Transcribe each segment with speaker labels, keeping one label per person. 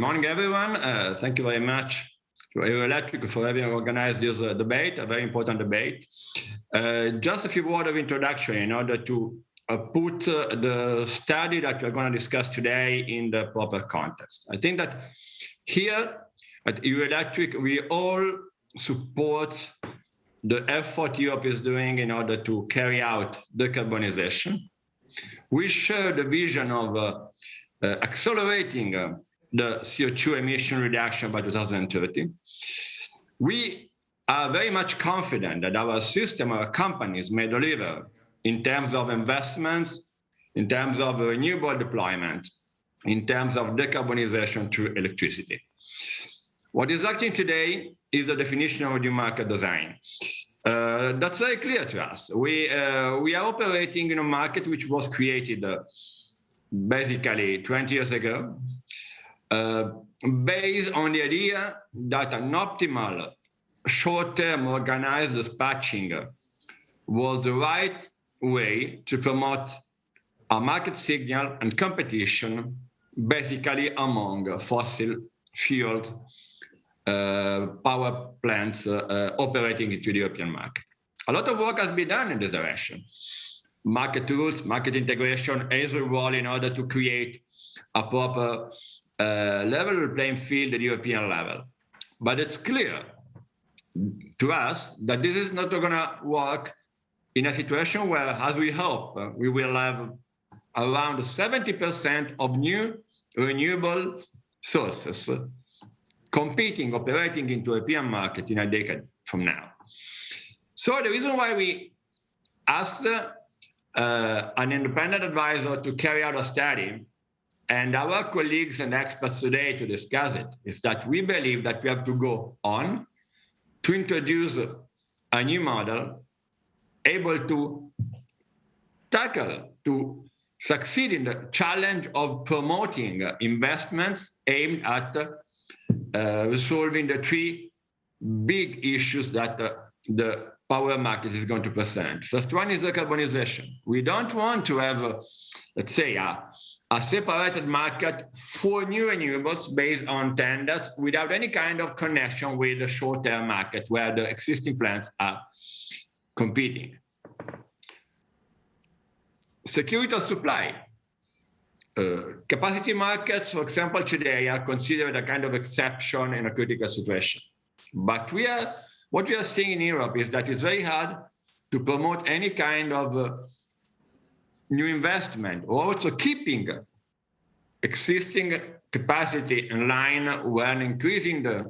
Speaker 1: morning, everyone. Thank you very much to EU Electric for having organized this debate, a very important debate. Just a few words of introduction in order to put the study that we're going to discuss today in the proper context. I think that here at EU Electric, we all support the effort Europe is doing in order to carry out decarbonization. We share the vision of accelerating the CO2 emission reduction by 2030. We are very much confident that our system, our companies may deliver in terms of investments, in terms of renewable deployment, in terms of decarbonization through electricity. What is lacking today is the definition of a new market design. That's very clear to us. We are operating in a market which was created basically 20 years ago, based on the idea that an optimal short-term organized dispatching was the right way to promote a market signal and competition, basically among fossil-fueled power plants operating into the European market. A lot of work has been done in this direction. Market tools, market integration is a role in order to create a proper level playing field at the European level. But it's clear to us that this is not going to work in a situation where, as we hope, we will have around 70% of new renewable sources competing, operating into the European market in a decade from now. So the reason why we asked an independent advisor to carry out a study, and our colleagues and experts today to discuss it, is that we believe that we have to go on to introduce a new model able to tackle, to succeed in the challenge of promoting investments aimed at resolving the three big issues that the power market is going to present. First one is decarbonization. We don't want to have, let's say, a separated market for new renewables based on tenders without any kind of connection with the short-term market where the existing plants are competing. Security of supply. Capacity markets, for example, today are considered a kind of exception in a critical situation. But what we are seeing in Europe is that it's very hard to promote any kind of new investment, or also keeping existing capacity in line when increasing the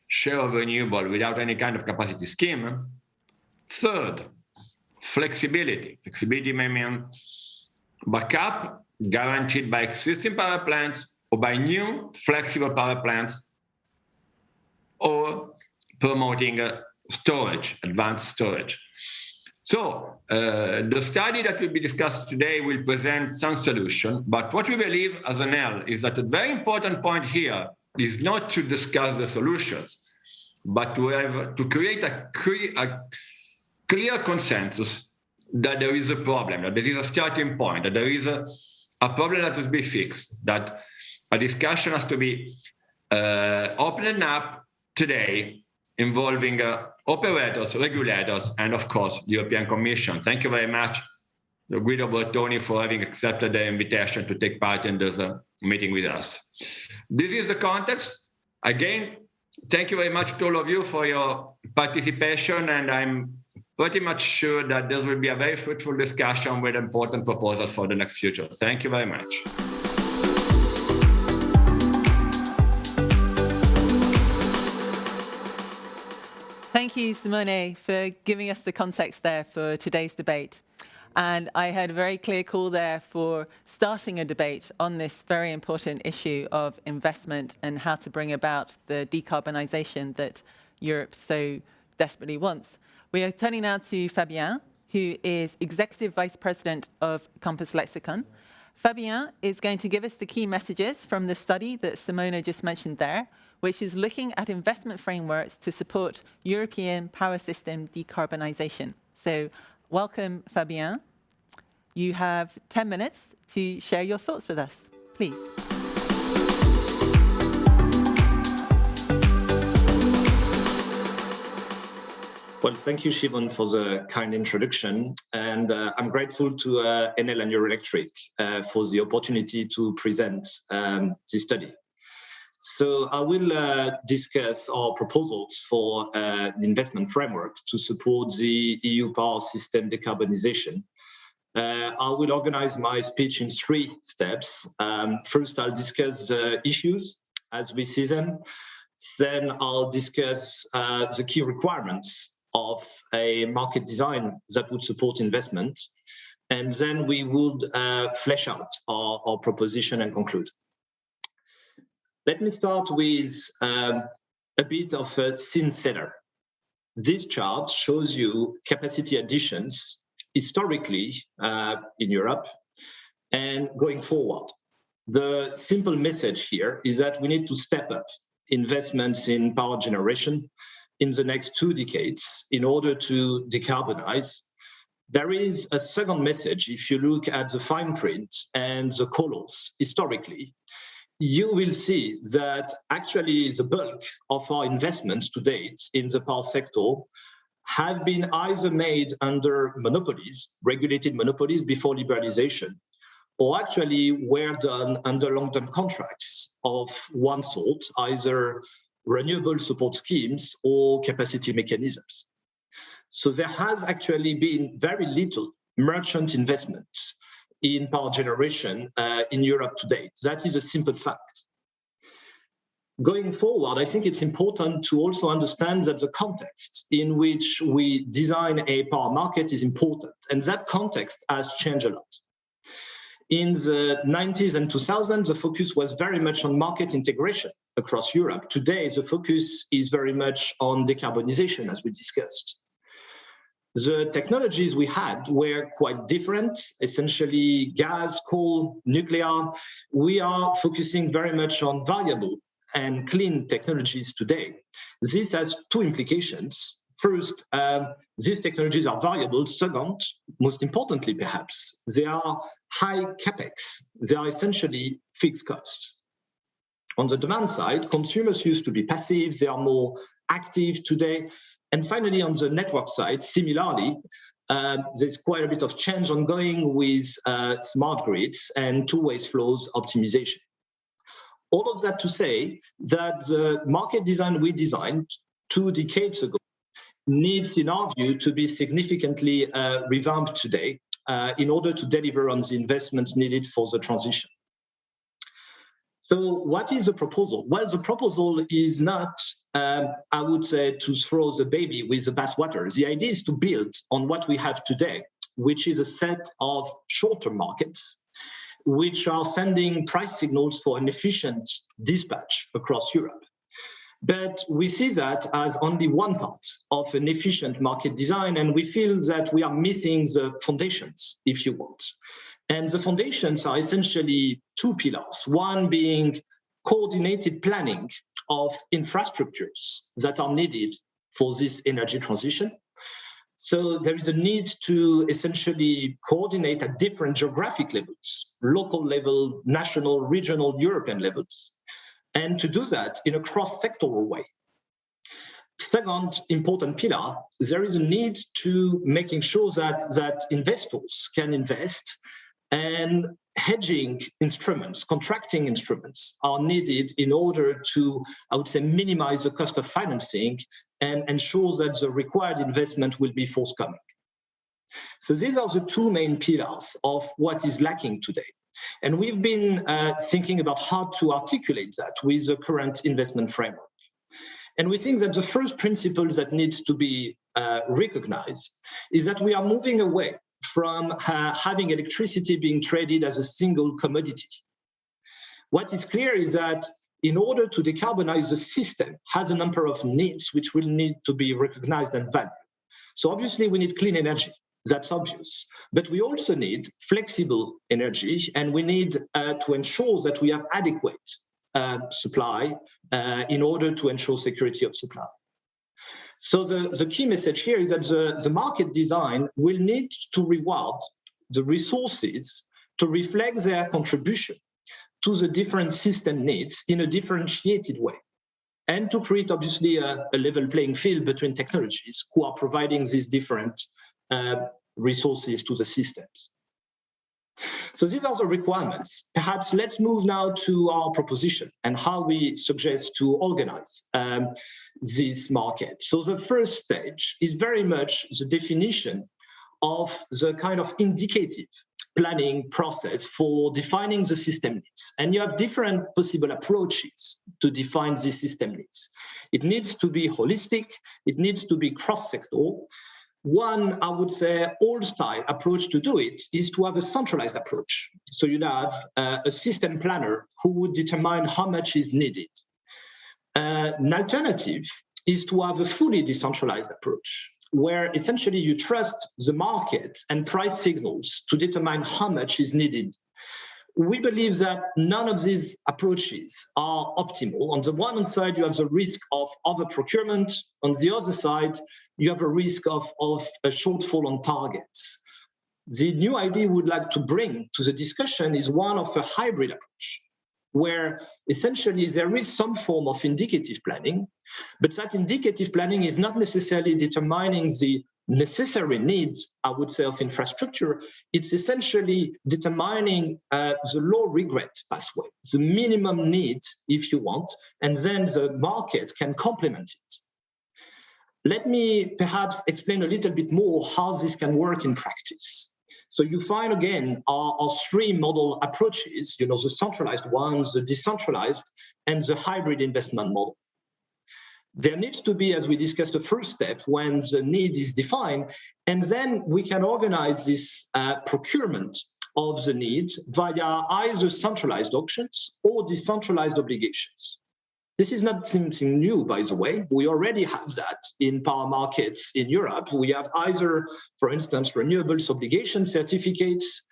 Speaker 1: share of renewable without any kind of capacity scheme. Third, flexibility. Flexibility may mean backup guaranteed by existing power plants or by new flexible power plants, or promoting storage, advanced storage. So the study that will be discussed today will present some solution, but what we believe as an L is that a very important point here is not to discuss the solutions, but to create a clear consensus that there is a problem, that there is a starting point, that there is a problem that must be fixed, that a discussion has to be opened up today involving operators, regulators, and of course, the European Commission. Thank you very much, Guido Bertoni, for having accepted the invitation to take part in this meeting with us. This is the context. Again, thank you very much to all of you for your participation, and I'm pretty much sure that this will be a very fruitful discussion with important proposals for the next future. Thank you very much.
Speaker 2: Thank you, Simone, for giving us the context there for today's debate. And I heard a very clear call there for starting a debate on this very important issue of investment and how to bring about the decarbonisation that Europe so desperately wants. We are turning now to Fabien, who is Executive Vice President of Compass Lexicon. Fabien is going to give us the key messages from the study that Simone just mentioned there, which is looking at investment frameworks to support European power system decarbonisation. So welcome, Fabien. You have 10 minutes to share your thoughts with us, please.
Speaker 3: Well, thank you, Shimon, for the kind introduction. And I'm grateful to Enel and Eurelectric for the opportunity to present this study. So I will discuss our proposals for the investment framework to support the EU power system decarbonization. I will organize my speech in 3 steps. First, I'll discuss the issues as we see them. Then I'll discuss the key requirements of a market design that would support investment. And then we would flesh out our proposition and conclude. Let me start with a bit of a scene setter. This chart shows you capacity additions historically in Europe and going forward. The simple message here is that we need to step up investments in power generation in the next 2 decades in order to decarbonize. There is a second message. If you look at the fine print and the colors historically, you will see that actually the bulk of our investments to date in the power sector have been either made under monopolies, regulated monopolies before liberalization, or actually were done under long-term contracts of one sort, either renewable support schemes or capacity mechanisms. So there has actually been very little merchant investment in power generation in Europe to date. That is a simple fact. Going forward, I think it's important to also understand that the context in which we design a power market is important, and that context has changed a lot. In the 90s and 2000s, the focus was very much on market integration across Europe. Today, the focus is very much on decarbonization, as we discussed. The technologies we had were quite different, essentially gas, coal, nuclear. We are focusing very much on variable and clean technologies today. This has 2 implications. First, these technologies are variable. Second, most importantly perhaps, they are high capex. They are essentially fixed costs. On the demand side, consumers used to be passive. They are more active today. And finally, on the network side, similarly, there's quite a bit of change ongoing with smart grids and two-way flows optimization. All of that to say that the market design we designed 2 decades ago needs, in our view, to be significantly revamped today in order to deliver on the investments needed for the transition. So what is the proposal? Well, the proposal is not, I would say, to throw the baby with the bathwater. The idea is to build on what we have today, which is a set of short-term markets, which are sending price signals for an efficient dispatch across Europe. But we see that as only one part of an efficient market design, and we feel that we are missing the foundations, if you want. And the foundations are essentially 2 pillars, one being coordinated planning of infrastructures that are needed for this energy transition. So there is a need to essentially coordinate at different geographic levels, local level, national, regional, European levels, and to do that in a cross-sectoral way. Second important pillar, there is a need to making sure that investors can invest, and hedging instruments, contracting instruments are needed in order to, I would say, minimize the cost of financing and ensure that the required investment will be forthcoming. So these are the 2 main pillars of what is lacking today. And we've been thinking about how to articulate that with the current investment framework. And we think that the first principle that needs to be recognized is that we are moving away from having electricity being traded as a single commodity. What is clear is that in order to decarbonize, the system has a number of needs which will need to be recognized and valued. So obviously we need clean energy, that's obvious. But we also need flexible energy, and we need to ensure that we have adequate supply in order to ensure security of supply. So the key message here is that the market design will need to reward the resources to reflect their contribution to the different system needs in a differentiated way. and to create obviously a level playing field between technologies who are providing these different resources to the systems. So these are the requirements. Perhaps let's move now to our proposition and how we suggest to organize this market. So the first stage is very much the definition of the kind of indicative planning process for defining the system needs. And you have different possible approaches to define these system needs. It needs to be holistic, it needs to be cross-sectoral. One, I would say, old-style approach to do it is to have a centralized approach. So you'd have a system planner who would determine how much is needed. An alternative is to have a fully decentralized approach, where essentially you trust the market and price signals to determine how much is needed. We believe that none of these approaches are optimal. On the one hand side, you have the risk of over-procurement. On the other side, you have a risk of a shortfall on targets. The new idea we would like to bring to the discussion is one of a hybrid approach, where essentially there is some form of indicative planning, but that indicative planning is not necessarily determining the necessary needs, I would say, of infrastructure. It's essentially determining the low regret pathway, the minimum need, if you want, and then the market can complement it. Let me perhaps explain a little bit more how this can work in practice. So you find, again, our three model approaches, the centralized ones, the decentralized, and the hybrid investment model. There needs to be, as we discussed, the first step when the need is defined, and then we can organize this procurement of the needs via either centralized auctions or decentralized obligations. This is not something new, by the way. We already have that in power markets in Europe. We have either, for instance, renewables obligation certificates,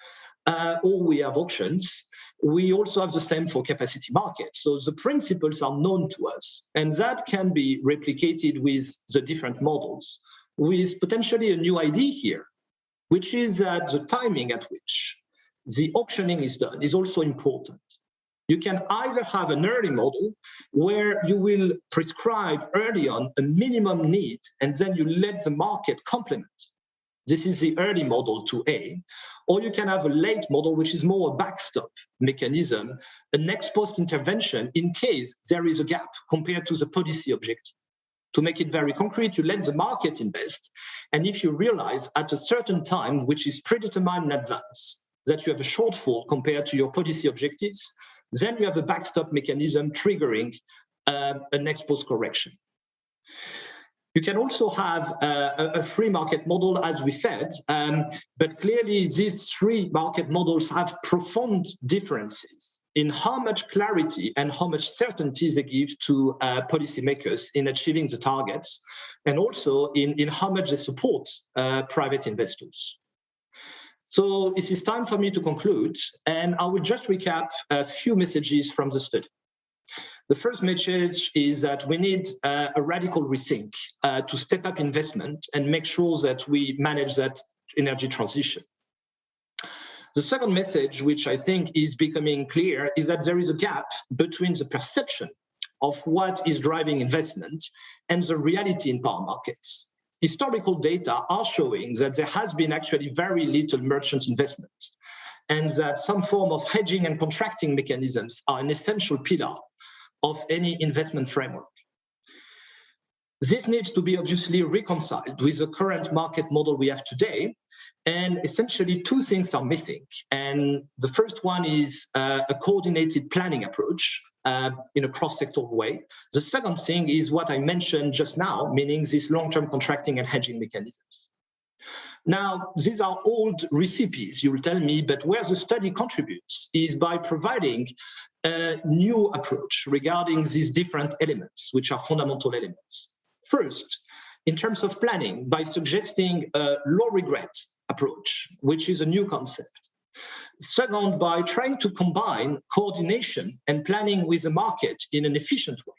Speaker 3: or we have auctions. We also have the same for capacity markets. So the principles are known to us, and that can be replicated with the different models, with potentially a new idea here, which is that the timing at which the auctioning is done is also important. You can either have an early model where you will prescribe early on a minimum need, and then you let the market complement. This is the early model to A. Or you can have a late model, which is more a backstop mechanism, an ex-post intervention in case there is a gap compared to the policy objective. To make it very concrete, you let the market invest. And if you realize at a certain time, which is predetermined in advance, that you have a shortfall compared to your policy objectives, then you have a backstop mechanism triggering an ex-post correction. You can also have a free market model, as we said, but clearly these three market models have profound differences in how much clarity and how much certainty they give to policymakers in achieving the targets, and also in how much they support private investors. So it is time for me to conclude, and I will just recap a few messages from the study. The first message is that we need a radical rethink to step up investment and make sure that we manage that energy transition. The second message, which I think is becoming clear, is that there is a gap between the perception of what is driving investment and the reality in power markets. Historical data are showing that there has been actually very little merchant investment, and that some form of hedging and contracting mechanisms are an essential pillar of any investment framework. This needs to be obviously reconciled with the current market model we have today, and essentially two things are missing. And the first one is a coordinated planning approach in a cross-sectoral way. The second thing is what I mentioned just now, meaning these long-term contracting and hedging mechanisms. Now, these are old recipes, you will tell me, but where the study contributes is by providing a new approach regarding these different elements, which are fundamental elements. First, in terms of planning, by suggesting a low regret approach, which is a new concept. Second, by trying to combine coordination and planning with the market in an efficient way.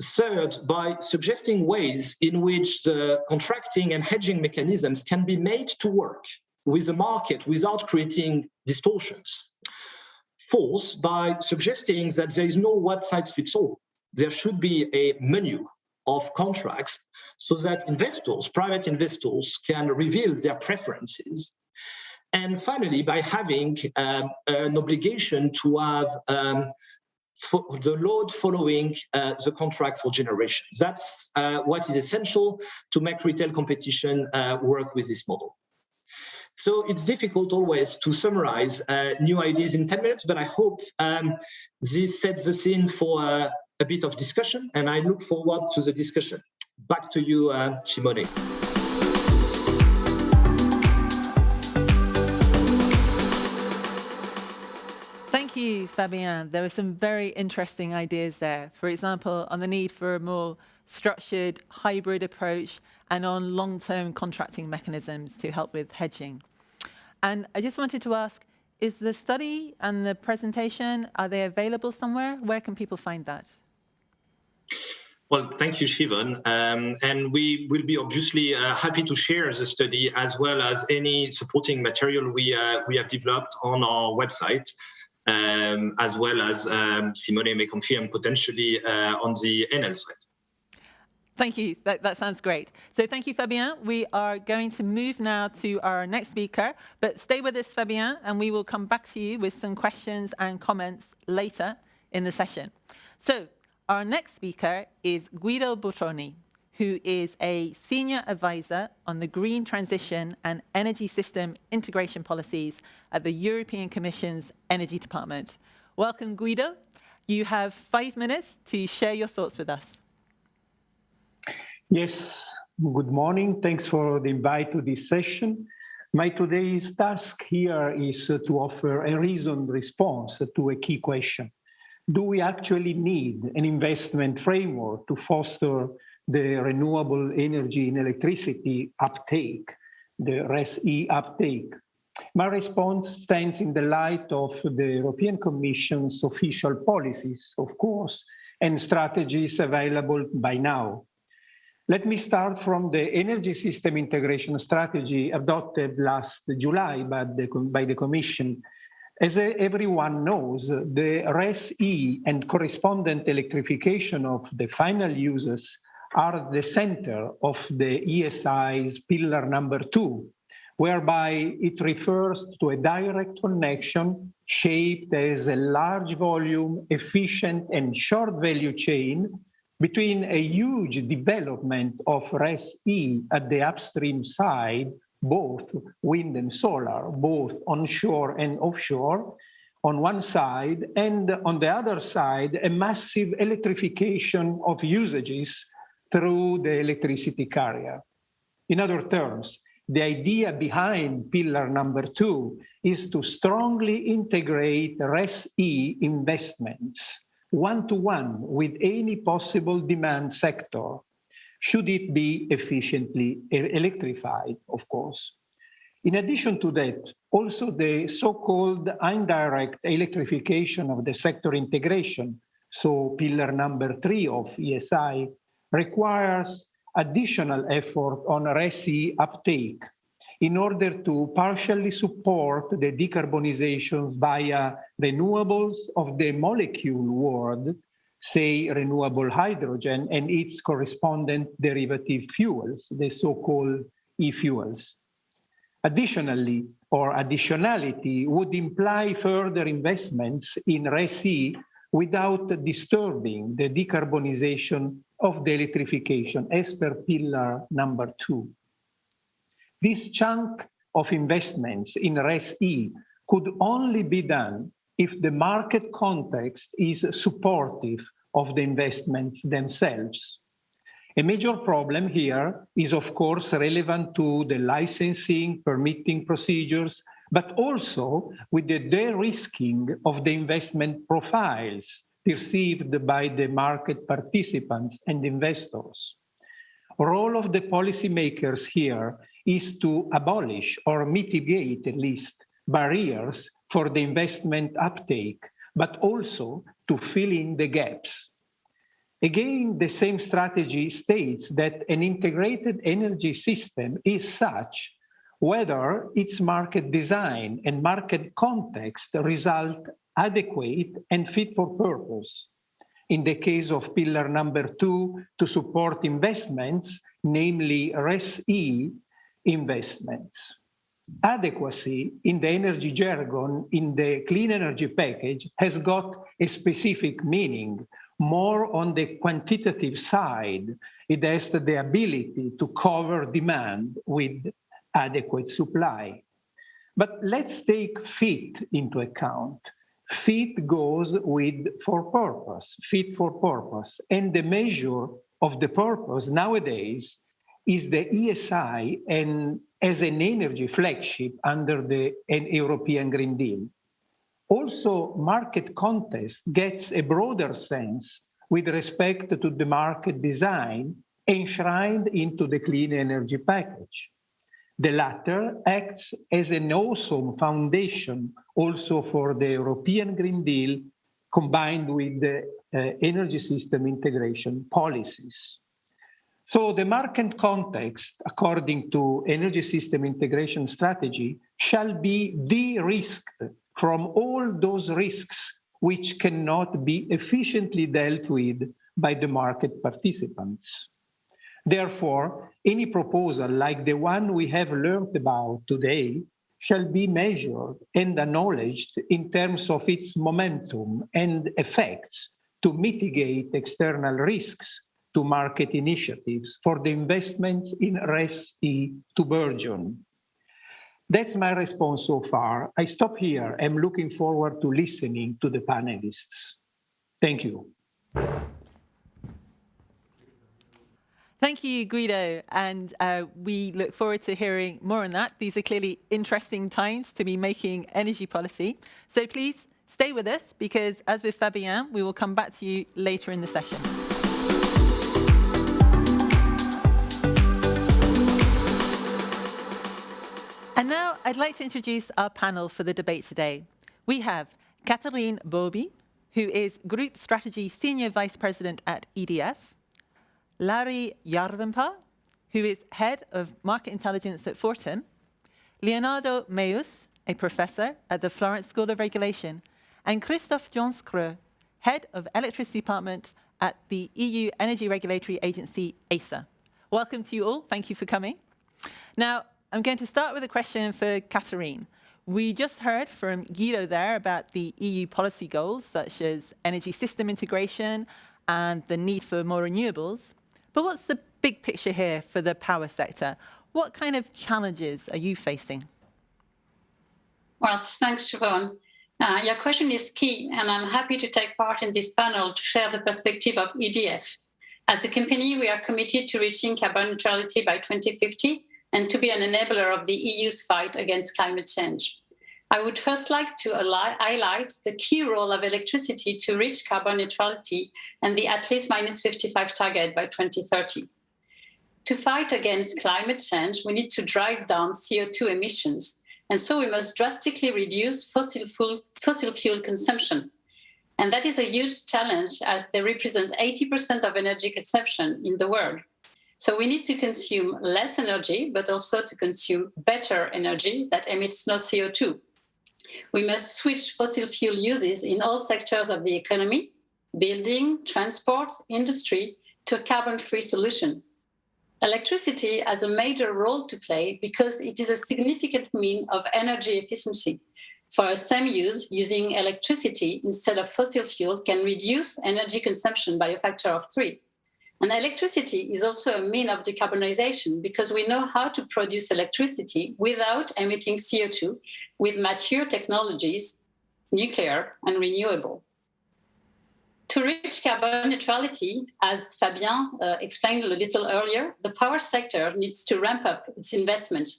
Speaker 3: Third, by suggesting ways in which the contracting and hedging mechanisms can be made to work with the market without creating distortions. Fourth, by suggesting that there is no one-size-fits-all there should be a menu of contracts so that investors, private investors, can reveal their preferences. And finally, by having an obligation to have the load following the contract for generation. That's what is essential to make retail competition work with this model. So it's difficult always to summarize new ideas in 10 minutes, but I hope this sets the scene for a bit of discussion, and I look forward to the discussion. Back to you, Simone.
Speaker 2: Thank you, Fabien. There were some very interesting ideas there. For example, on the need for a more structured hybrid approach and on long-term contracting mechanisms to help with hedging. And I just wanted to ask, is the study and the presentation, are they available somewhere? Where can people find that?
Speaker 3: Well, thank you, Siobhan. And we will be obviously happy to share the study as well as any supporting material we have developed on our website, as well as Simone may confirm potentially on the NL side.
Speaker 2: Thank you. That sounds great. So thank you, Fabien. We are going to move now to our next speaker, but stay with us, Fabien, and we will come back to you with some questions and comments later in the session. So our next speaker is Guido Bottoni, who is a senior advisor on the green transition and energy system integration policies at the European Commission's Energy Department. Welcome, Guido. You have 5 minutes to share your thoughts with us.
Speaker 4: Yes, good morning. Thanks for the invite to this session. My today's task here is to offer a reasoned response to a key question. Do we actually need an investment framework to foster the renewable energy and electricity uptake, the RES-E uptake? My response stands in the light of the European Commission's official policies, of course, and strategies available by now. Let me start from the energy system integration strategy adopted last July by the Commission. As everyone knows, the RES-E and correspondent electrification of the final users are the center of the ESI's pillar number 2, whereby it refers to a direct connection shaped as a large volume, efficient and short value chain between a huge development of RES-E at the upstream side, both wind and solar, both onshore and offshore, on one side, and on the other side, a massive electrification of usages through the electricity carrier. In other terms, the idea behind pillar number 2 is to strongly integrate RES-E investments one-to-one with any possible demand sector, should it be efficiently electrified, of course. In addition to that, also the so-called indirect electrification of the sector integration, so pillar number 3 of ESI, requires additional effort on RES-E uptake in order to partially support the decarbonization via renewables of the molecule world, say renewable hydrogen and its correspondent derivative fuels, the so-called e-fuels. Additionally, or additionality would imply further investments in RES-E without disturbing the decarbonization of the electrification as per pillar number 2. This chunk of investments in RES-E could only be done if the market context is supportive of the investments themselves. A major problem here is, of course, relevant to the licensing, permitting procedures, but also with the de-risking of the investment profiles perceived by the market participants and investors. The role of the policymakers here is to abolish or mitigate at least barriers for the investment uptake, but also to fill in the gaps. Again, the same strategy states that an integrated energy system is such whether its market design and market context result adequate and fit for purpose. in the case of pillar number 2, to support investments, namely RES-E investments. Adequacy in the energy jargon in the clean energy package has got a specific meaning. More on the quantitative side, it has the ability to cover demand with adequate supply. But let's take fit into account. Fit goes with for purpose, fit for purpose. And the measure of the purpose nowadays is the ESI and as an energy flagship under an European Green Deal. Also, market context gets a broader sense with respect to the market design enshrined into the clean energy package. The latter acts as an awesome foundation also for the European Green Deal combined with the energy system integration policies. So the market context, according to energy system integration strategy, shall be de-risked from all those risks which cannot be efficiently dealt with by the market participants. Therefore, any proposal like the one we have learned about today shall be measured and acknowledged in terms of its momentum and effects to mitigate external risks to market initiatives for the investments in RES-E to burgeon. That's my response so far. I stop here. I'm looking forward to listening to the panelists. Thank you.
Speaker 2: Thank you, Guido, and we look forward to hearing more on that. These are clearly interesting times to be making energy policy. So please stay with us, because as with Fabien, we will come back to you later in the session. And now I'd like to introduce our panel for the debate today. We have Katherine Bobby, who is Group Strategy Senior Vice President at EDF, Larry Jarvenpa, who is Head of Market Intelligence at Fortum, Leonardo Meus, a professor at the Florence School of Regulation, and Christof Christoph, Head of Electricity Department at the EU Energy Regulatory Agency, ESA. Welcome to you all. Thank you for coming. Now, I'm going to start with a question for Katherine. We just heard from Guido there about the EU policy goals, such as energy system integration and the need for more renewables. But what's the big picture here for the power sector? What kind of challenges are you facing?
Speaker 5: Well, thanks, Siobhan. Your question is key, and I'm happy to take part in this panel to share the perspective of EDF. As a company, we are committed to reaching carbon neutrality by 2050 and to be an enabler of the EU's fight against climate change. I would first like to highlight the key role of electricity to reach carbon neutrality and the at least minus 55 target by 2030. To fight against climate change, we need to drive down CO2 emissions, and so we must drastically reduce fossil fuel consumption. And that is a huge challenge, as they represent 80% of energy consumption in the world. So we need to consume less energy, but also to consume better energy that emits no CO2. We must switch fossil fuel uses in all sectors of the economy, building, transport, industry, to a carbon-free solution. Electricity has a major role to play because it is a significant means of energy efficiency. For a same use, using electricity instead of fossil fuel can reduce energy consumption by a factor of 3. And electricity is also a means of decarbonization because we know how to produce electricity without emitting CO2 with mature technologies, nuclear and renewable. To reach carbon neutrality, as Fabien explained a little earlier, the power sector needs to ramp up its investment.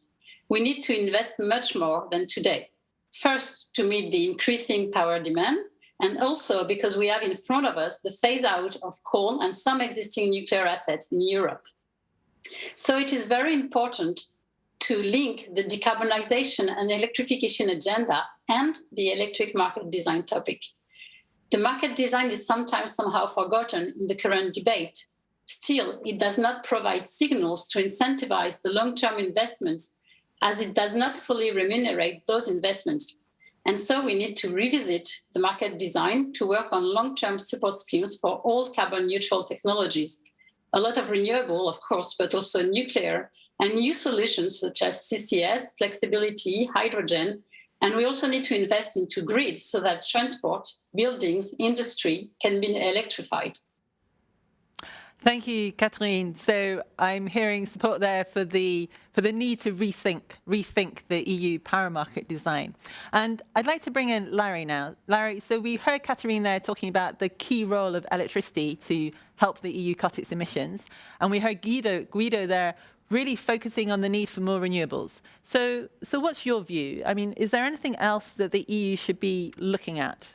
Speaker 5: We need to invest much more than today. First, to meet the increasing power demand, and also because we have in front of us the phase out of coal and some existing nuclear assets in Europe. So it is very important to link the decarbonization and electrification agenda and the electric market design topic. The market design is sometimes somehow forgotten in the current debate. Still, it does not provide signals to incentivize the long-term investments, as it does not fully remunerate those investments. And so we need to revisit the market design to work on long-term support schemes for all carbon neutral technologies. A lot of renewable, of course, but also nuclear and new solutions such as CCS, flexibility, hydrogen. And we also need to invest into grids so that transport, buildings, industry can be electrified.
Speaker 2: Thank you, Katherine. So I'm hearing support there for the need to rethink the EU power market design. And I'd like to bring in Larry now. Larry, so we heard Katherine there talking about the key role of electricity to help the EU cut its emissions. And we heard Guido there really focusing on the need for more renewables. So what's your view? I mean, is there anything else that the EU should be looking at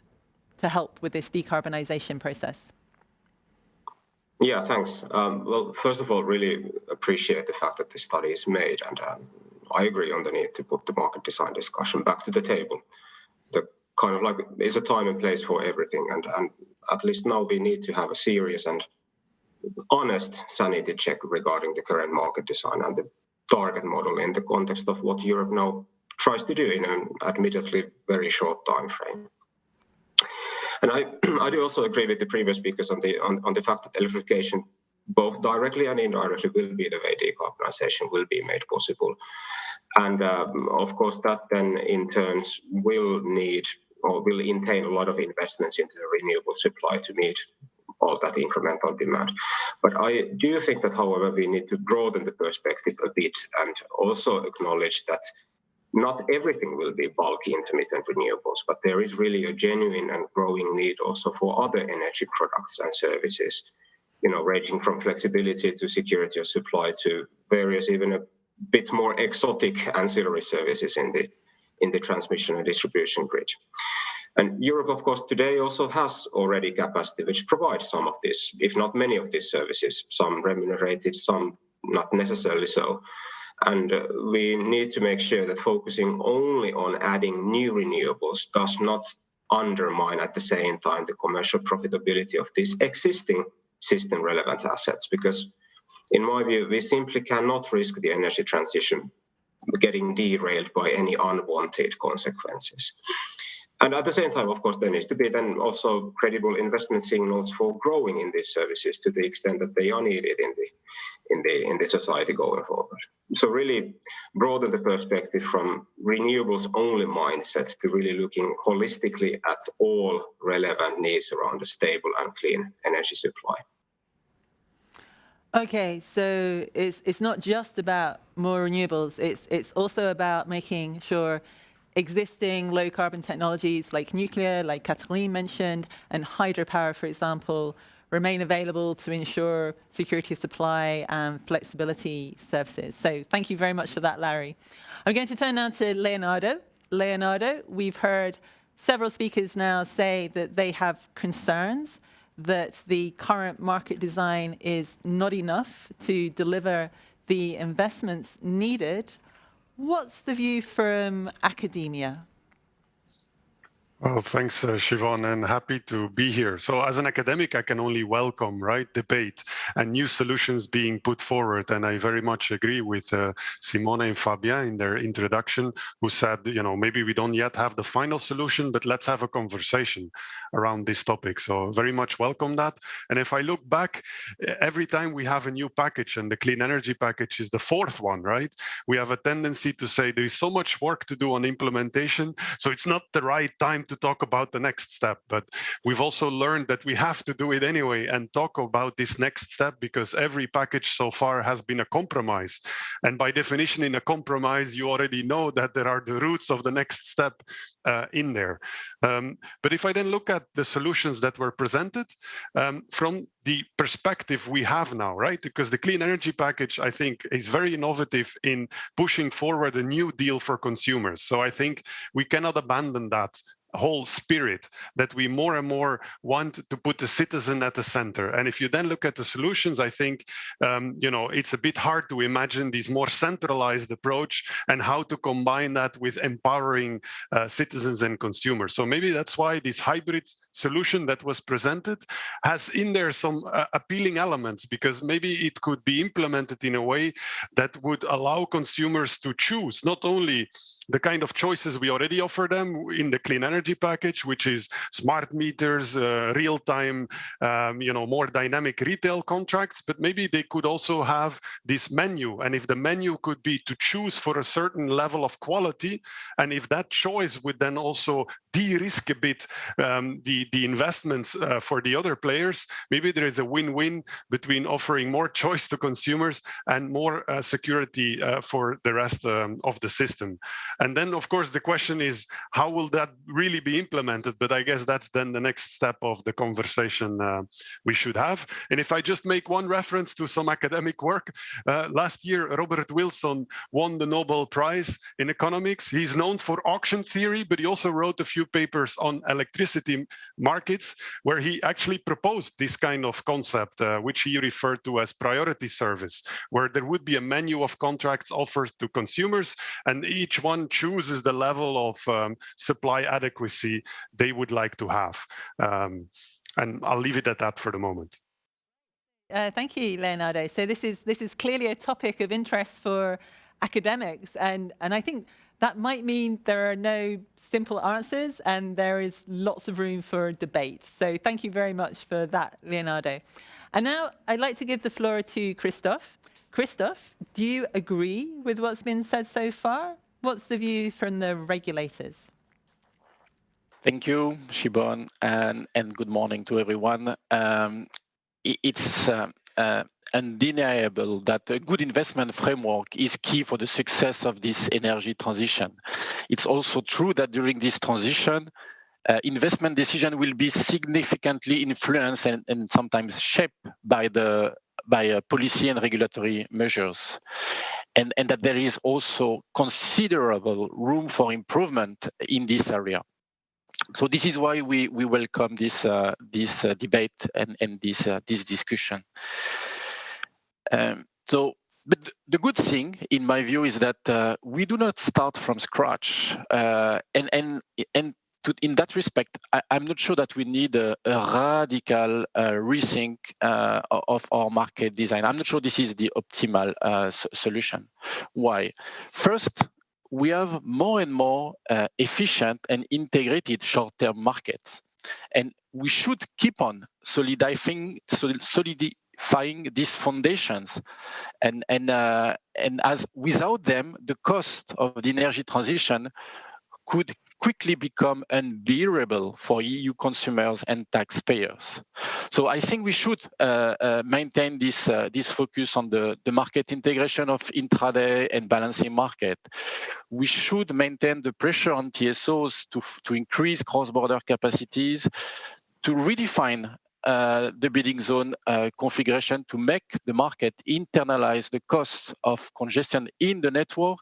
Speaker 2: to help with this decarbonisation process?
Speaker 6: Yeah, thanks. Well, first of all, really appreciate the fact that this study is made, and I agree on the need to put the market design discussion back to the table. The kind of like there's a time and place for everything, and at least now we need to have a serious and honest sanity check regarding the current market design and the target model in the context of what Europe now tries to do in an admittedly very short time frame. And I do also agree with the previous speakers on the fact that electrification, both directly and indirectly, will be the way decarbonisation will be made possible. And of course, that then in turn will need or will entail a lot of investments into the renewable supply to meet all that incremental demand. But I do think that, however, we need to broaden the perspective a bit and also acknowledge that not everything will be bulky intermittent renewables, but there is really a genuine and growing need also for other energy products and services, ranging from flexibility to security of supply to various even a bit more exotic ancillary services in the transmission and distribution grid. And Europe, of course, today also has already capacity which provides some of this, if not many of these services, some remunerated, some not necessarily so. And we need to make sure that focusing only on adding new renewables does not undermine at the same time the commercial profitability of these existing system relevant assets. Because in my view, we simply cannot risk the energy transition getting derailed by any unwanted consequences. And at the same time, of course, there needs to be then also credible investment signals for growing in these services to the extent that they are needed in the society going forward. So really broaden the perspective from renewables only mindset to really looking holistically at all relevant needs around a stable and clean energy supply.
Speaker 2: Okay, so it's not just about more renewables. It's also about making sure existing low carbon technologies like nuclear, like Katherine mentioned, and hydropower, for example, remain available to ensure security of supply and flexibility services. So thank you very much for that, Larry. I'm going to turn now to Leonardo. Leonardo, we've heard several speakers now say that they have concerns that the current market design is not enough to deliver the investments needed. What's the view from academia?
Speaker 7: Well, thanks, Siobhan, and happy to be here. So as an academic, I can only welcome, debate and new solutions being put forward. And I very much agree with Simone and Fabien in their introduction, who said, maybe we don't yet have the final solution, but let's have a conversation around this topic. So very much welcome that. And if I look back, every time we have a new package, and the clean energy package is the fourth one, right? We have a tendency to say there is so much work to do on implementation, so it's not the right time to talk about the next step. But we've also learned that we have to do it anyway and talk about this next step, because every package so far has been a compromise. And by definition, in a compromise, you already know that there are the roots of the next step in there. But if I then look at the solutions that were presented from the perspective we have now, right? Because the clean energy package, I think, is very innovative in pushing forward a new deal for consumers. So I think we cannot abandon that whole spirit that we more and more want to put the citizen at the center. And if you then look at the solutions, I think it's a bit hard to imagine this more centralized approach and how to combine that with empowering citizens and consumers. So maybe that's why this hybrid solution that was presented has in there some appealing elements, because maybe it could be implemented in a way that would allow consumers to choose not only the kind of choices we already offer them in the clean energy package, which is smart meters, real-time, more dynamic retail contracts, but maybe they could also have this menu. And if the menu could be to choose for a certain level of quality, and if that choice would then also de-risk a bit the investments for the other players, maybe there is a win-win between offering more choice to consumers and more security for the rest of the system. And then, of course, the question is, how will that really be implemented? But I guess that's then the next step of the conversation we should have. And if I just make one reference to some academic work, last year, Robert Wilson won the Nobel Prize in economics. He's known for auction theory, but he also wrote a few papers on electricity markets, where he actually proposed this kind of concept, which he referred to as priority service, where there would be a menu of contracts offered to consumers, and each one chooses the level of supply adequacy they would like to have. And I'll leave it at that for the moment.
Speaker 2: Thank you, Leonardo. So this is clearly a topic of interest for academics, and I think that might mean there are no simple answers, and there is lots of room for debate. So thank you very much for that, Leonardo. And now I'd like to give the floor to Christoph. Christoph, do you agree with what's been said so far? What's the view from the regulators?
Speaker 8: Thank you, Siobhan, and good morning to everyone. It's undeniable that a good investment framework is key for the success of this energy transition. It's also true that during this transition, investment decision will be significantly influenced and sometimes shaped by policy and regulatory measures. And that there is also considerable room for improvement in this area. So this is why we welcome this debate and this discussion. But the good thing, in my view, is that we do not start from scratch, in that respect, I'm not sure that we need a radical rethink of our market design. I'm not sure this is the optimal solution. Why? First, we have more and more efficient and integrated short-term markets, and we should keep on solidifying these foundations, and as without them, the cost of the energy transition could quickly become unbearable for EU consumers and taxpayers. So I think we should maintain this focus on the market integration of intraday and balancing market. We should maintain the pressure on TSOs to increase cross-border capacities, to redefine the bidding zone configuration to make the market internalize the costs of congestion in the network,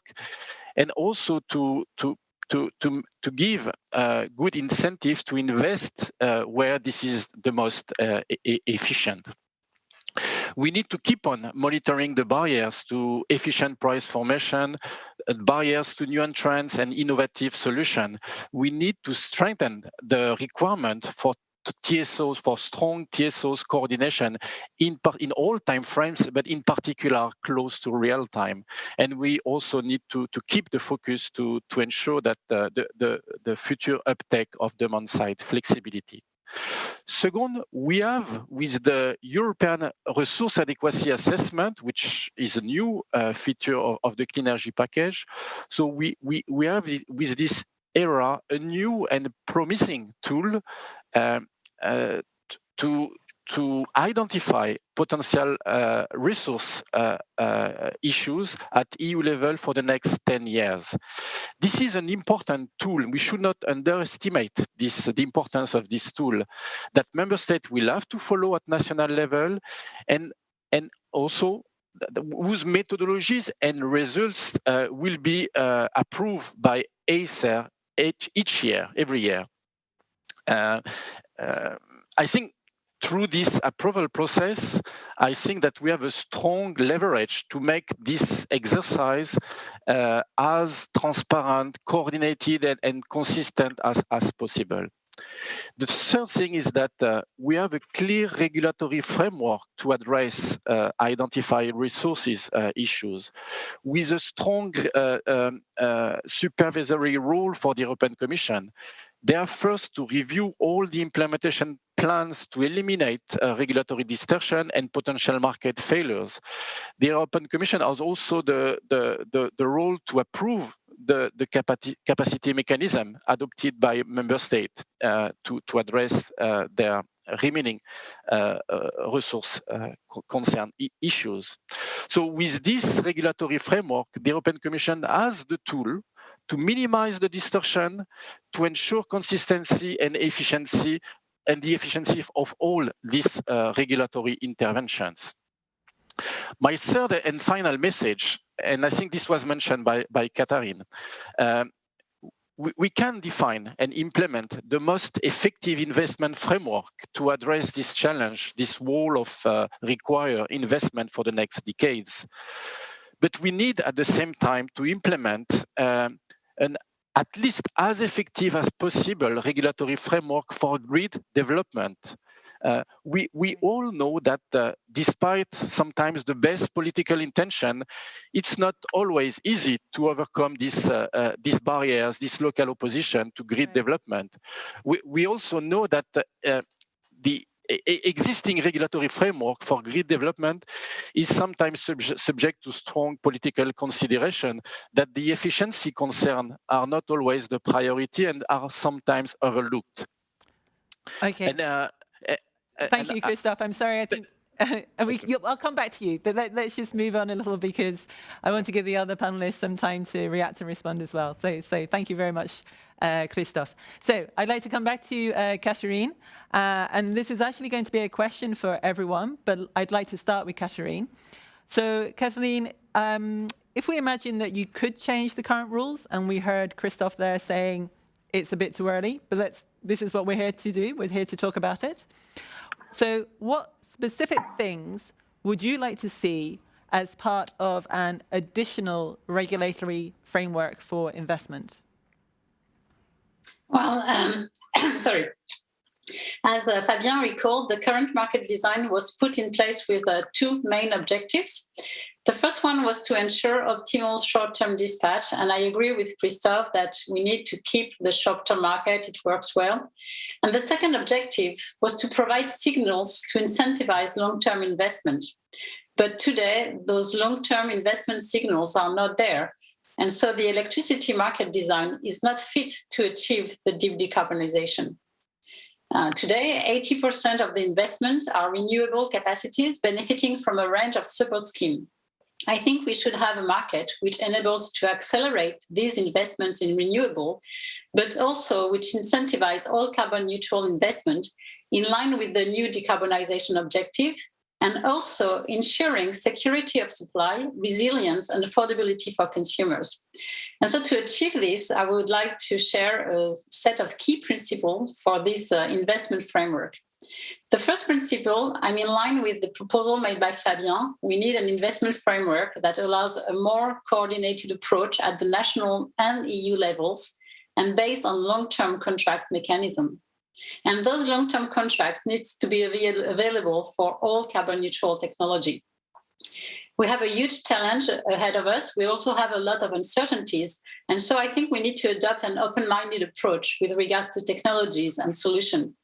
Speaker 8: and also to give good incentives to invest where this is the most efficient. We need to keep on monitoring the barriers to efficient price formation, barriers to new entrants and innovative solutions. We need to strengthen the requirement for TSOs, for strong TSOs coordination in all time frames, but in particular close to real time. And we also need to keep the focus to ensure that the future uptake of demand side flexibility. Second, we have with the European Resource Adequacy Assessment, which is a new feature of the clean energy package. So we have with this era a new and promising tool to identify potential resource issues at EU level for the next 10 years. This is an important tool. We should not underestimate the importance of this tool that member states will have to follow at national level, and also whose methodologies and results will be approved by ACER every year. I think through this approval process, I think that we have a strong leverage to make this exercise as transparent, coordinated, and consistent as possible. The third thing is that we have a clear regulatory framework to address identified resources issues, with a strong supervisory role for the European Commission. They are first to review all the implementation plans to eliminate regulatory distortion and potential market failures. The European Commission has also the role to approve the capacity mechanism adopted by member states to address their remaining resource concern issues. So with this regulatory framework, the European Commission has the tool to minimize the distortion, to ensure consistency and efficiency, and the efficiency of all these regulatory interventions. My third and final message, and I think this was mentioned by Katherine, we can define and implement the most effective investment framework to address this challenge, this wall of required investment for the next decades. But we need at the same time to implement an at least as effective as possible regulatory framework for grid development. We all know that despite sometimes the best political intention, it's not always easy to overcome these barriers, this local opposition to grid development. We also know that the existing regulatory framework for grid development is sometimes subject to strong political consideration, that the efficiency concerns are not always the priority and are sometimes overlooked.
Speaker 2: Okay.
Speaker 8: And,
Speaker 2: thank you, Christoph. I'm sorry, I think I'll come back to you, but let's just move on a little because I want to give the other panelists some time to react and respond as well. So thank you very much, Christoph. So I'd like to come back to Katherine, and this is actually going to be a question for everyone, but I'd like to start with Katherine. So Katherine, if we imagine that you could change the current rules, and we heard Christoph there saying it's a bit too early, but this is what we're here to do. We're here to talk about it. So what specific things would you like to see as part of an additional regulatory framework for investment?
Speaker 5: Well, sorry. As Fabien recalled, the current market design was put in place with two main objectives. The first one was to ensure optimal short-term dispatch, and I agree with Christoph that we need to keep the short-term market, it works well. And the second objective was to provide signals to incentivize long-term investment. But today, those long-term investment signals are not there. And so the electricity market design is not fit to achieve the deep decarbonization. Today, 80% of the investments are renewable capacities benefiting from a range of support schemes. I think we should have a market which enables to accelerate these investments in renewable, but also which incentivize all carbon neutral investment in line with the new decarbonization objective, and also ensuring security of supply, resilience, and affordability for consumers. And so to achieve this, I would like to share a set of key principles for this investment framework. The first principle, I'm in line with the proposal made by Fabien. We need an investment framework that allows a more coordinated approach at the national and EU levels and based on long-term contract mechanism. And those long-term contracts need to be available for all carbon neutral technology. We have a huge challenge ahead of us. We also have a lot of uncertainties. And so I think we need to adopt an open-minded approach with regards to technologies and solutions.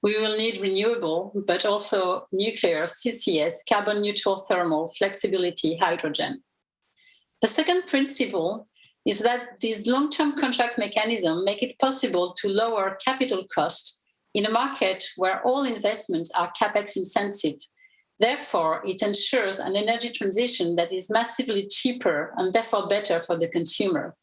Speaker 5: We will need renewable, but also nuclear, CCS, carbon neutral thermal, flexibility, hydrogen. The second principle is that these long-term contract mechanisms make it possible to lower capital costs in a market where all investments are capex intensive. Therefore, it ensures an energy transition that is massively cheaper and therefore better for the consumer.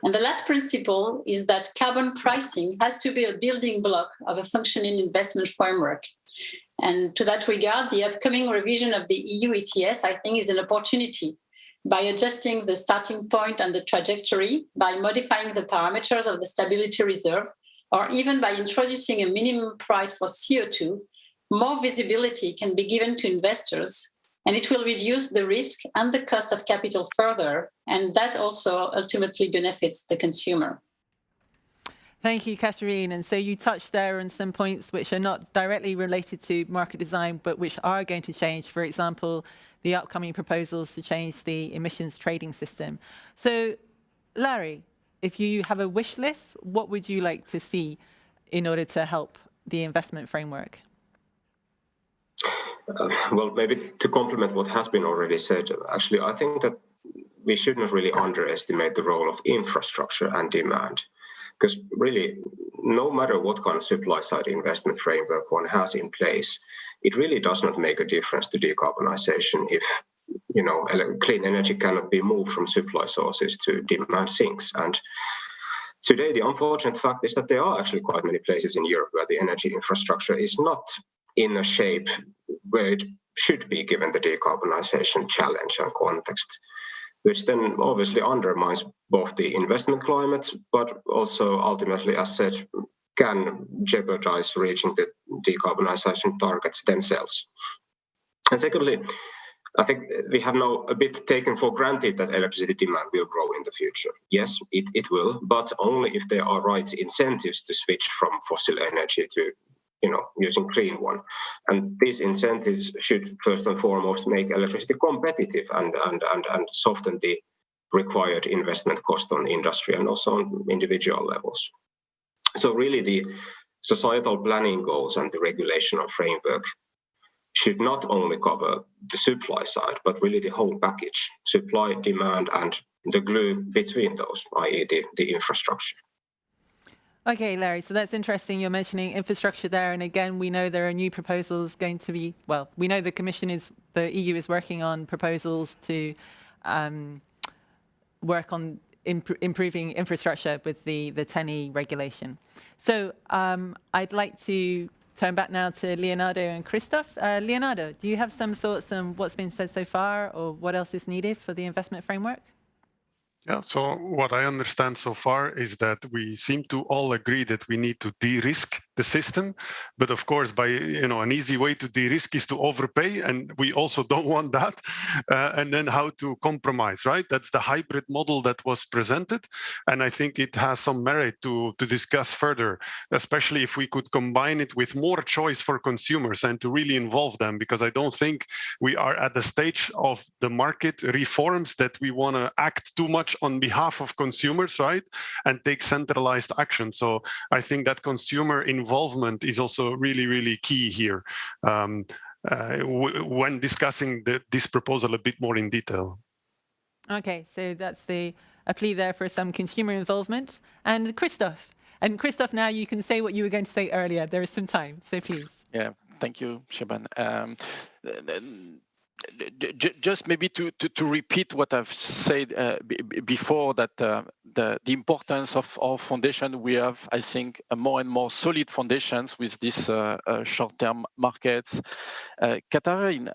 Speaker 5: And the last principle is that carbon pricing has to be a building block of a functioning investment framework. And to that regard, the upcoming revision of the EU ETS, I think, is an opportunity by adjusting the starting point and the trajectory, by modifying the parameters of the stability reserve, or even by introducing a minimum price for CO2, more visibility can be given to investors, and it will reduce the risk and the cost of capital further, and that also ultimately benefits the consumer.
Speaker 2: Thank you, Katherine. And so you touched there on some points which are not directly related to market design, but which are going to change. For example, the upcoming proposals to change the emissions trading system. So, Larry, if you have a wish list, what would you like to see in order to help the investment framework?
Speaker 6: Well, maybe to complement what has been already said, actually, I think that we should not really underestimate the role of infrastructure and demand. Because really, no matter what kind of supply-side investment framework one has in place, it really does not make a difference to decarbonization if clean energy cannot be moved from supply sources to demand sinks. And today, the unfortunate fact is that there are actually quite many places in Europe where the energy infrastructure is not in a shape where it should be given the decarbonization challenge and context, which then obviously undermines both the investment climate, but also ultimately, as said, can jeopardize reaching the decarbonization targets themselves. And secondly, I think we have now a bit taken for granted that electricity demand will grow in the future. Yes, it will, but only if there are right incentives to switch from fossil energy to using clean one. And these incentives should first and foremost make electricity competitive and soften the required investment cost on industry and also on individual levels. So really the societal planning goals and the regulational framework should not only cover the supply side, but really the whole package, supply, demand, and the glue between those, i.e. the infrastructure.
Speaker 2: Okay, Larry, so that's interesting. You're mentioning infrastructure there. And again, we know there are new proposals going to be, well, we know the EU is working on proposals to work on improving infrastructure with the 10E regulation. So I'd like to turn back now to Leonardo and Christoph. Leonardo, do you have some thoughts on what's been said so far or what else is needed for the investment framework?
Speaker 7: Yeah, so what I understand so far is that we seem to all agree that we need to de-risk the system. But of course, by an easy way to de-risk is to overpay, and we also don't want that. And then how to compromise, right? That's the hybrid model that was presented. And I think it has some merit to discuss further, especially if we could combine it with more choice for consumers and to really involve them, because I don't think we are at the stage of the market reforms that we want to act too much on behalf of consumers, right? And take centralized action. So I think that consumer involvement is also really, really key here when discussing this proposal a bit more in detail.
Speaker 2: Okay, so that's a plea there for some consumer involvement. And Christoph, now you can say what you were going to say earlier. There is some time, so please.
Speaker 8: Yeah, thank you, Siobhan. Just maybe to repeat what I've said before, that the importance of our foundation, we have, I think, a more and more solid foundations with these short-term markets. Katherine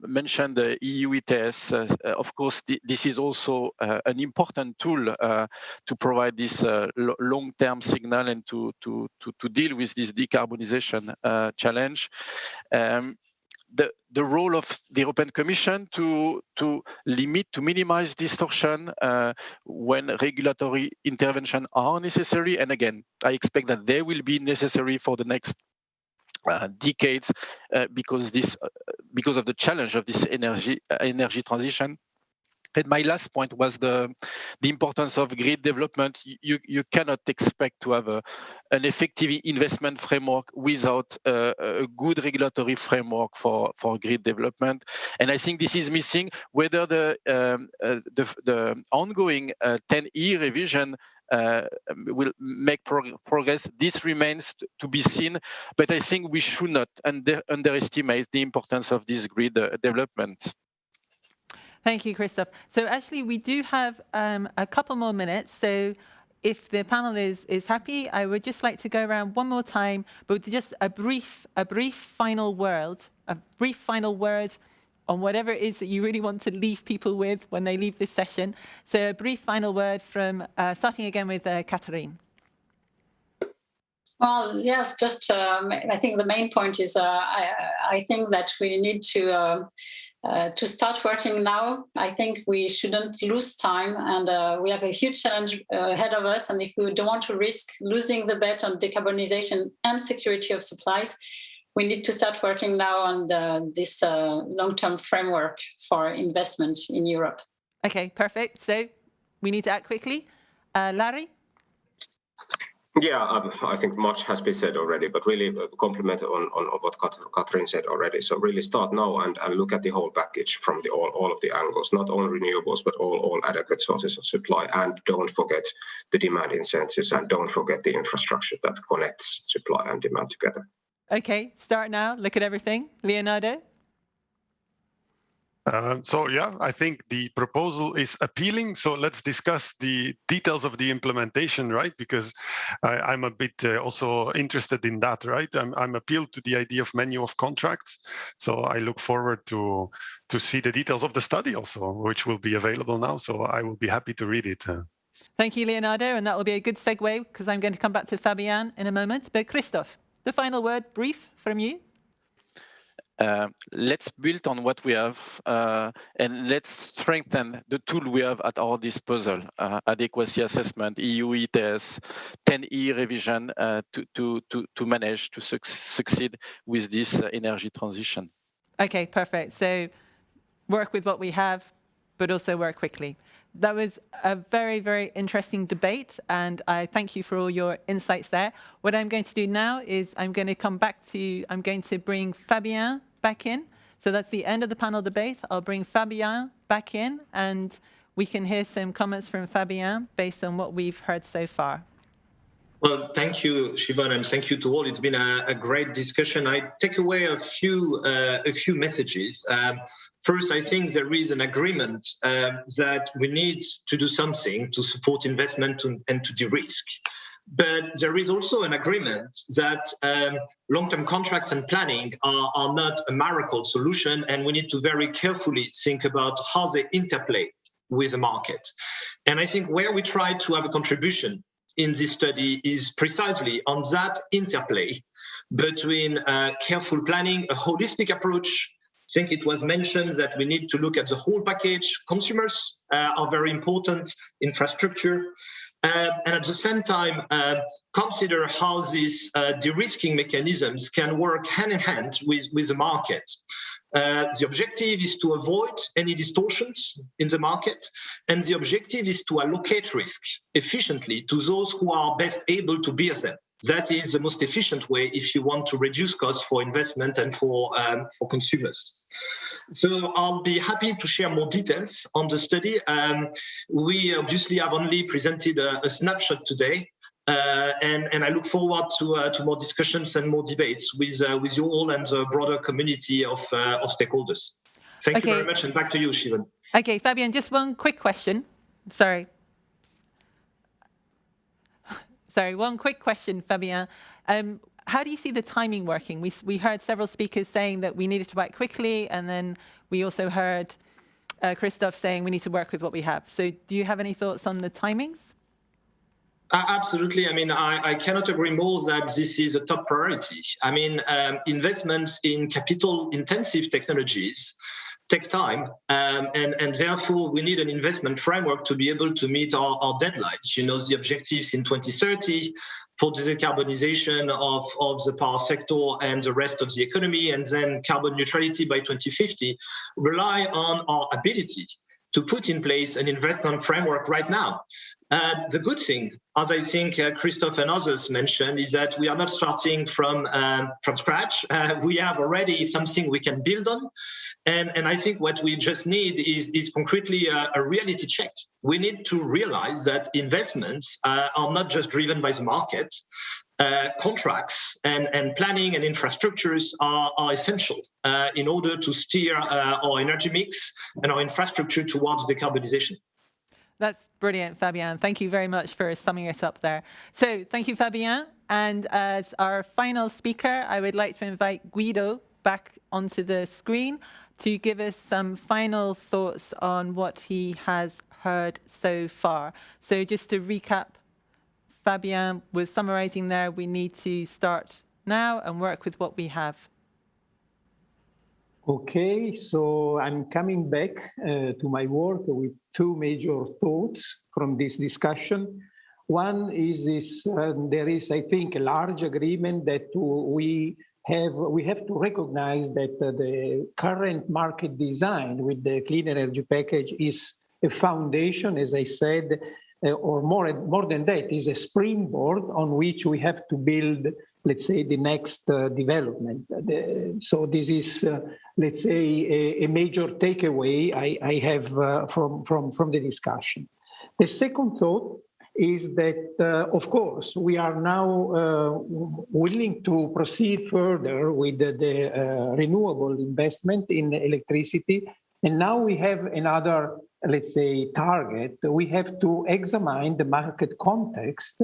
Speaker 8: mentioned the EU ETS. Of course, this is also an important tool to provide this long-term signal and to deal with this decarbonization challenge. The role of the European Commission to minimize distortion when regulatory intervention are necessary. And again, I expect that they will be necessary for the next decades because of the challenge of this energy transition. And my last point was the importance of grid development. You cannot expect to have an effective investment framework without a good regulatory framework for grid development. And I think this is missing. Whether the ongoing 10E revision will make progress, this remains to be seen. But I think we should not underestimate the importance of this grid development.
Speaker 2: Thank you, Christoph. So actually, we do have a couple more minutes. So if the panel is happy, I would just like to go around one more time, but just a brief final word on whatever it is that you really want to leave people with when they leave this session. So a brief final word from, starting again with Katherine.
Speaker 5: Well, yes, just I think the main point is I think that we need to start working now. I think we shouldn't lose time, and we have a huge challenge ahead of us. And if we don't want to risk losing the bet on decarbonization and security of supplies, we need to start working now on this long-term framework for investment in Europe.
Speaker 2: Okay, perfect. So we need to act quickly. Larry?
Speaker 6: Yeah, I think much has been said already, but really compliment on what Katherine said already. So really start now and look at the whole package from all of the angles, not only renewables, but all adequate sources of supply. And don't forget the demand incentives, and don't forget the infrastructure that connects supply and demand together.
Speaker 2: Okay, start now. Look at everything. Leonardo?
Speaker 7: So yeah, I think the proposal is appealing. So let's discuss the details of the implementation, right? Because I'm a bit also interested in that, right? I'm appealed to the idea of menu of contracts. So I look forward to see the details of the study also, which will be available now. So I will be happy to read it.
Speaker 2: Thank you, Leonardo. And that will be a good segue because I'm going to come back to Fabian in a moment. But Christoph, the final word, brief from you.
Speaker 8: Let's build on what we have and let's strengthen the tool we have at our disposal, adequacy assessment, EU ETS, 10E revision to manage to succeed with this energy transition.
Speaker 2: Okay, perfect. So work with what we have, but also work quickly. That was a very, very interesting debate, and I thank you for all your insights there. What I'm going to do now is I'm going to bring Fabien back in. So that's the end of the panel debate. I'll bring Fabien back in, and we can hear some comments from Fabien based on what we've heard so far.
Speaker 3: Well, thank you, Siobhan, and thank you to all. It's been a great discussion. I take away a few messages. First, I think there is an agreement that we need to do something to support investment and to de-risk. But there is also an agreement that long-term contracts and planning are not a miracle solution, and we need to very carefully think about how they interplay with the market. And I think where we try to have a contribution in this study is precisely on that interplay between careful planning, a holistic approach. I think it was mentioned that we need to look at the whole package. Consumers are very important, infrastructure, and at the same time, consider how these de-risking mechanisms can work hand in hand with the market. The objective is to avoid any distortions in the market, and the objective is to allocate risk efficiently to those who are best able to bear them. That is the most efficient way if you want to reduce costs for investment and for consumers. So I'll be happy to share more details on the study. We obviously have only presented a snapshot today, and I look forward to more discussions and more debates with you all and the broader community of stakeholders. Thank you very much, and back to you, Siobhan.
Speaker 2: Okay, Fabien, just one quick question. Sorry, one quick question, Fabien. How do you see the timing working? We heard several speakers saying that we needed to act quickly, and then we also heard Christoph saying we need to work with what we have. So do you have any thoughts on the timings?
Speaker 3: Absolutely. I mean, I cannot agree more that this is a top priority. I mean, investments in capital-intensive technologies take time, and therefore we need an investment framework to be able to meet our deadlines. You know, the objectives in 2030 for the decarbonization of the power sector and the rest of the economy, and then carbon neutrality by 2050 rely on our ability to put in place an investment framework right now. The good thing, as I think Christoph and others mentioned, is that we are not starting from scratch. We have already something we can build on. And I think what we just need is concretely a reality check. We need to realize that investments are not just driven by the market. Contracts and planning and infrastructures are essential in order to steer our energy mix and our infrastructure towards decarbonization.
Speaker 2: That's brilliant, Fabien. Thank you very much for summing us up there. So thank you, Fabien. And as our final speaker, I would like to invite Guido back onto the screen to give us some final thoughts on what he has heard so far. So just to recap, Fabien was summarizing there, we need to start now and work with what we have.
Speaker 4: Okay, so I'm coming back to my work with two major thoughts from this discussion. One is this: there is, I think, a large agreement that we have to recognize that the current market design with the clean energy package is a foundation, as I said, or more than that, is a springboard on which we have to build, let's say, the next development. So this is, let's say, a major takeaway I have from the discussion. The second thought is that, of course, we are now willing to proceed further with the renewable investment in electricity. And now we have another, let's say, target. We have to examine the market context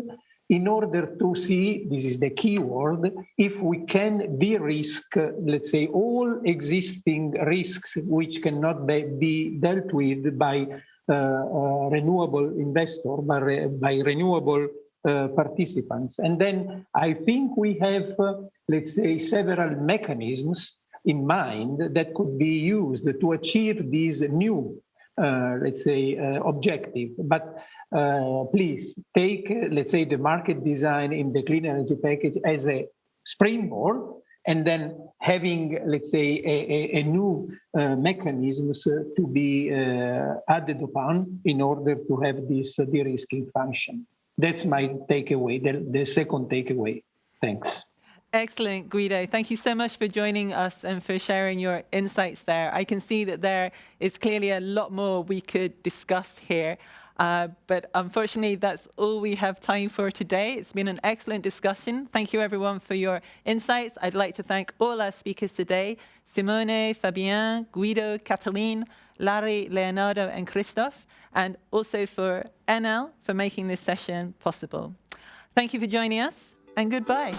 Speaker 4: in order to see, this is the key word, if we can de-risk, let's say, all existing risks which cannot be dealt with by renewable investor, by renewable participants. And then I think we have, let's say, several mechanisms in mind that could be used to achieve this new, let's say, objective. But please take, let's say, the market design in the clean energy package as a springboard, and then having, let's say, a new mechanisms to be added upon in order to have this de-risking function. That's my takeaway, the second takeaway. Thanks.
Speaker 2: Excellent, Guido. Thank you so much for joining us and for sharing your insights there. I can see that there is clearly a lot more we could discuss here. But unfortunately, that's all we have time for today. It's been an excellent discussion. Thank you, everyone, for your insights. I'd like to thank all our speakers today: Simone, Fabien, Guido, Katherine, Larry, Leonardo, and Christoph, and also for Enel for making this session possible. Thank you for joining us, and goodbye.